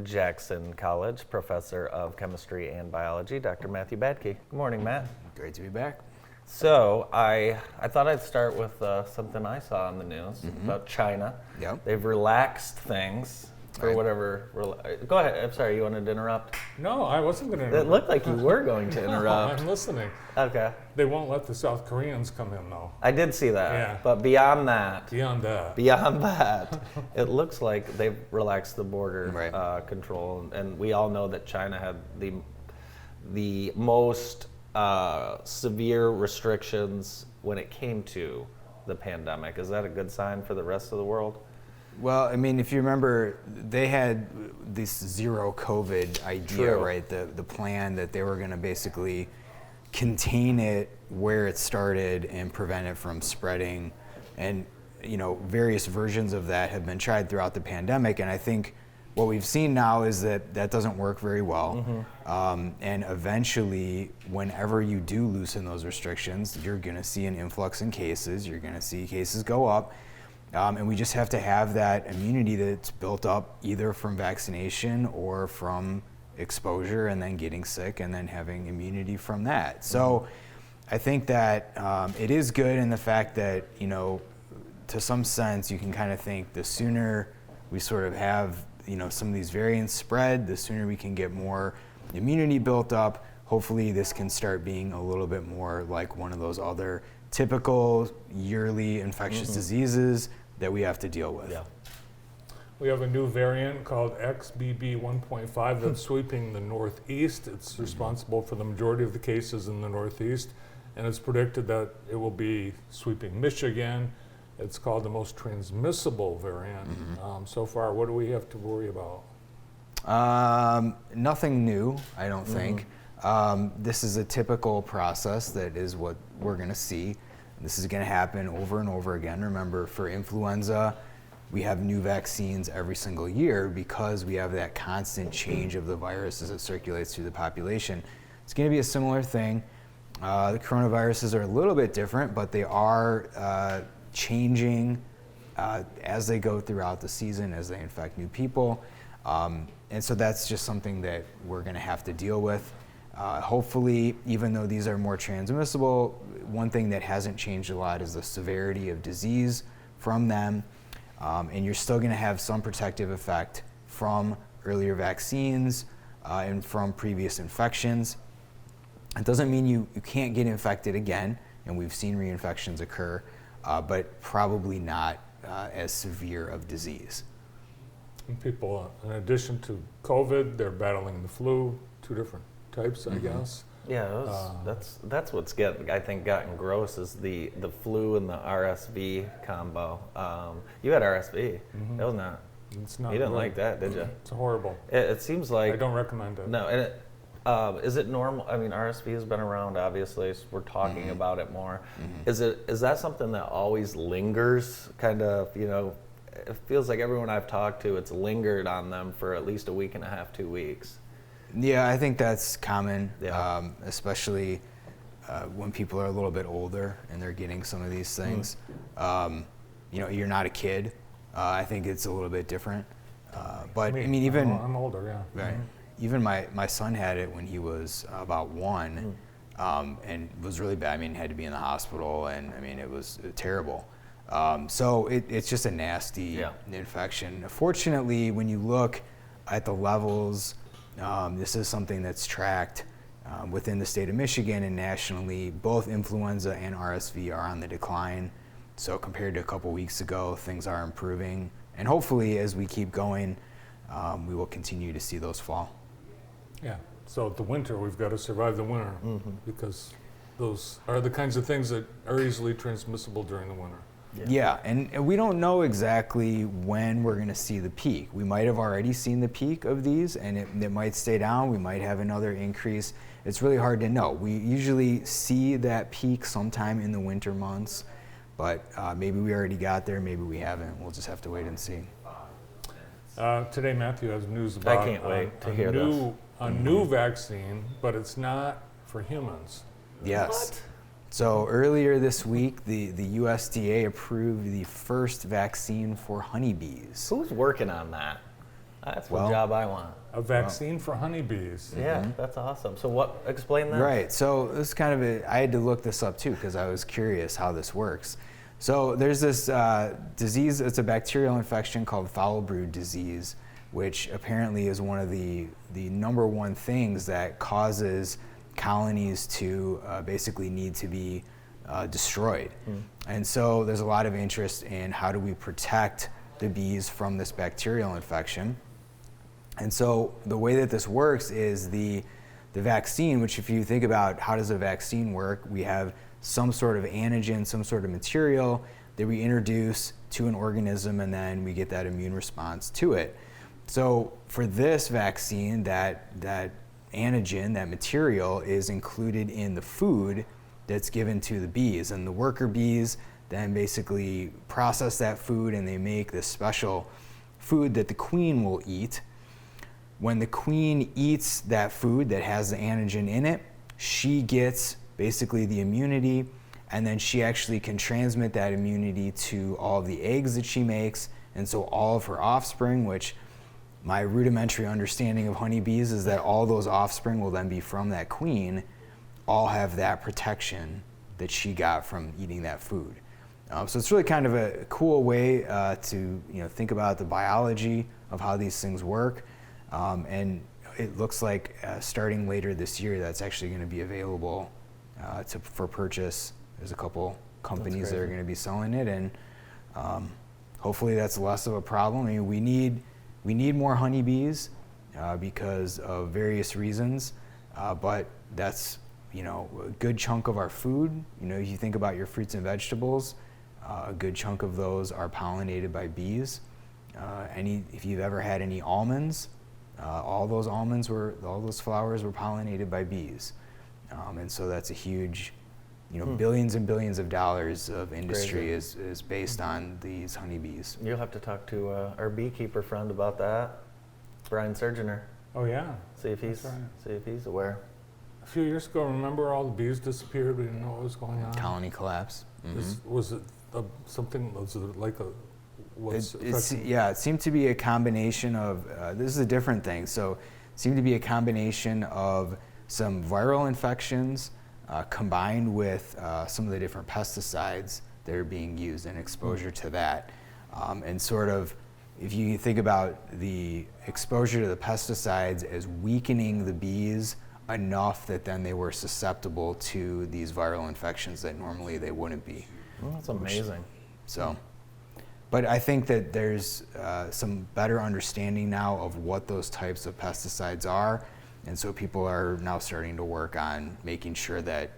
Jackson College, professor of chemistry and biology, Dr. Matthew Badtke. Good morning, Matt. Great to be back. So I thought I'd start with something I saw on the news about China. Yep. They've relaxed things for Right. whatever. Go ahead. I'm sorry. You wanted to interrupt? No, I wasn't going to It interrupt. looked like you were going to No, interrupt. I'm listening. Okay. They won't let the South Koreans come in, though. I did see that. Yeah. But beyond that, Beyond that. it looks like they've relaxed the border Right. control, and we all know that China had the most severe restrictions when it came to the pandemic. Is that a good sign for the rest of the world? Well, I mean, if you remember, they had this zero COVID idea, True. right? The plan that they were going to basically contain it where it started and prevent it from spreading. And, you know, various versions of that have been tried throughout the pandemic. And I think what we've seen now is that that doesn't work very well. And eventually, whenever you do loosen those restrictions, you're going to see an influx in cases. You're going to see cases go up. And we just have to have that immunity that's built up either from vaccination or from exposure and then getting sick and then having immunity from that. So I think that it is good in the fact that, you know, to some sense, you can kind of think the sooner we sort of have, you know, some of these variants spread, the sooner we can get more immunity built up. Hopefully this can start being a little bit more like one of those other typical yearly infectious diseases that we have to deal with. Yeah. We have a new variant called XBB 1.5 that's sweeping the Northeast. It's responsible for the majority of the cases in the Northeast, and it's predicted that it will be sweeping Michigan. It's called the most transmissible variant. So far, what do we have to worry about? Nothing new, I don't think. This is a typical process that is what we're going to see. This is going to happen over and over again. Remember, for influenza, we have new vaccines every single year because we have that constant change of the virus as it circulates through the population. It's going to be a similar thing. The coronaviruses are a little bit different, but they are changing as they go throughout the season, as they infect new people. And so that's just something that we're going to have to deal with. Hopefully, even though these are more transmissible, one thing that hasn't changed a lot is the severity of disease from them. And you're still going to have some protective effect from earlier vaccines and from previous infections. It doesn't mean you can't get infected again, and we've seen reinfections occur, but probably not as severe of disease. And people, in addition to COVID, they're battling the flu, two different types, I guess. Yeah, that's what's gotten gross is the flu and the RSV combo. You had RSV. That was not. It's not. You didn't good. like that, did you? It's horrible. It seems like I don't recommend it. no. And is it normal? I mean, RSV has been around, obviously. So we're talking about it more. Is that something that always lingers? Kind of, you know, it feels like everyone I've talked to, it's lingered on them for at least a week and a half, 2 weeks. Yeah, I think that's common, Yeah. especially when people are a little bit older and they're getting some of these things. You know, you're not a kid. I think it's a little bit different. But I mean, even I'm older, yeah. right, even my son had it when he was about one, and it was really bad. I mean, had to be in the hospital, and I mean, it was terrible. So it's just a nasty infection. Fortunately, when you look at the levels, this is something that's tracked within the state of Michigan and nationally. Both influenza and RSV are on the decline. So compared to a couple weeks ago, things are improving. And hopefully, as we keep going, we will continue to see those fall. Yeah. So the winter, we've got to survive the winter because those are the kinds of things that are easily transmissible during the winter. Yeah, and we don't know exactly when we're going to see the peak. We might have already seen the peak of these, and it might stay down. We might have another increase. It's really hard to know. We usually see that peak sometime in the winter months, but maybe we already got there, maybe we haven't. We'll just have to wait and see. Today, Matthew has news about I can't wait to hear this. A new vaccine, but it's not for humans. Yes. What? So earlier this week, the USDA approved the first vaccine for honeybees. Who's working on that? That's Well, the job I want. A vaccine for honeybees. Yeah, that's awesome. So what? Explain that. Right. So this is kind of I had to look this up too because I was curious how this works. So there's this disease. It's a bacterial infection called foul brood disease, which apparently is one of the number one things that causes colonies to basically need to be destroyed. And so there's a lot of interest in how do we protect the bees from this bacterial infection. And so the way that this works is the vaccine, which if you think about how does a vaccine work, we have some sort of antigen, some sort of material that we introduce to an organism, and then we get that immune response to it. So for this vaccine, that antigen, that material is included in the food that's given to the bees, and the worker bees then basically process that food and they make this special food that the queen will eat. When the queen eats that food that has the antigen in it, she gets basically the immunity, and then she actually can transmit that immunity to all of the eggs that she makes, and so all of her offspring, which my rudimentary understanding of honeybees is that all those offspring will then be from that queen, all have that protection that she got from eating that food. So it's really kind of a cool way to think about the biology of how these things work. And it looks like starting later this year, that's actually going to be available for purchase. There's a couple companies that are going to be selling it, and hopefully that's less of a problem. I mean, we need more honeybees because of various reasons, but that's a good chunk of our food. If you think about your fruits and vegetables, a good chunk of those are pollinated by bees. If you've ever had any almonds, all those flowers were pollinated by bees. And so that's a huge, billions and billions of dollars of industry is based on these honeybees. You'll have to talk to our beekeeper friend about that, Brian Surgener. Oh yeah. See if he's aware. A few years ago, remember all the bees disappeared? We didn't know what was going on. Colony collapse. Was it something? Was it like a? It seemed to be a combination of, this is a different thing, so it seemed to be a combination of some viral infections combined with some of the different pesticides that are being used and exposure to that. And sort of, if you think about the exposure to the pesticides as weakening the bees enough that then they were susceptible to these viral infections that normally they wouldn't be. Well, that's amazing. But I think that there's some better understanding now of what those types of pesticides are, and so people are now starting to work on making sure that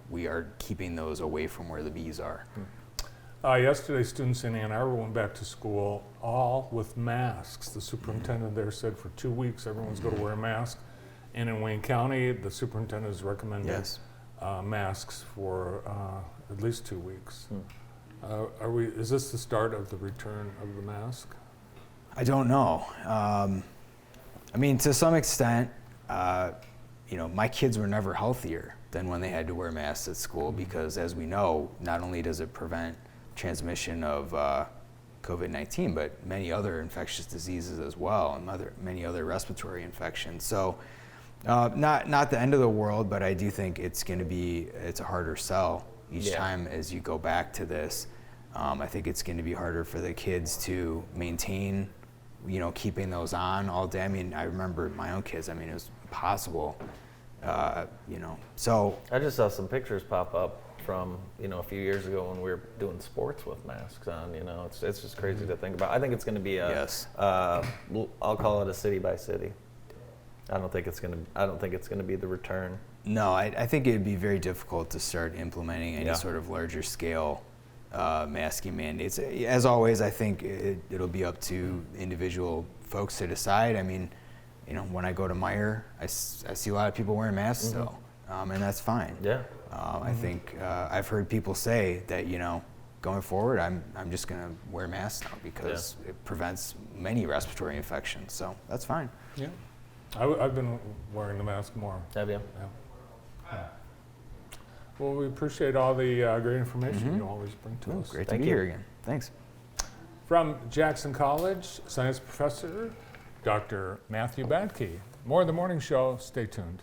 we are keeping those away from where the bees are. Yesterday, students in Ann Arbor went back to school all with masks. The superintendent there said for 2 weeks everyone's going to wear a mask, and in Wayne County, the superintendent has recommended masks for at least 2 weeks. Is this the start of the return of the mask? I don't know. I mean, to some extent, my kids were never healthier than when they had to wear masks at school because, as we know, not only does it prevent transmission of COVID-19, but many other infectious diseases as well, and many other respiratory infections. So, not the end of the world, but I do think it's a harder sell each time as you go back to this. I think it's going to be harder for the kids to maintain, keeping those on all day. I mean, I remember my own kids. I mean, it was impossible, So I just saw some pictures pop up from a few years ago when we were doing sports with masks on. It's just crazy to think about. I think it's going to be I'll call it a city by city. I don't think it's going to be the return. No, I think it'd be very difficult to start implementing any sort of larger scale masking mandates. As always, I think it'll be up to individual folks to decide. I mean, when I go to Meijer, I see a lot of people wearing masks still, and that's fine. Yeah. I think I've heard people say that going forward, I'm just going to wear masks now because it prevents many respiratory infections. So that's fine. Yeah. I've been wearing the mask more. Have you? Yeah. Well, we appreciate all the great information you always bring to us. Great to be here again. Thanks. From Jackson College, science professor Dr. Matthew Badtke. More of the morning show. Stay tuned.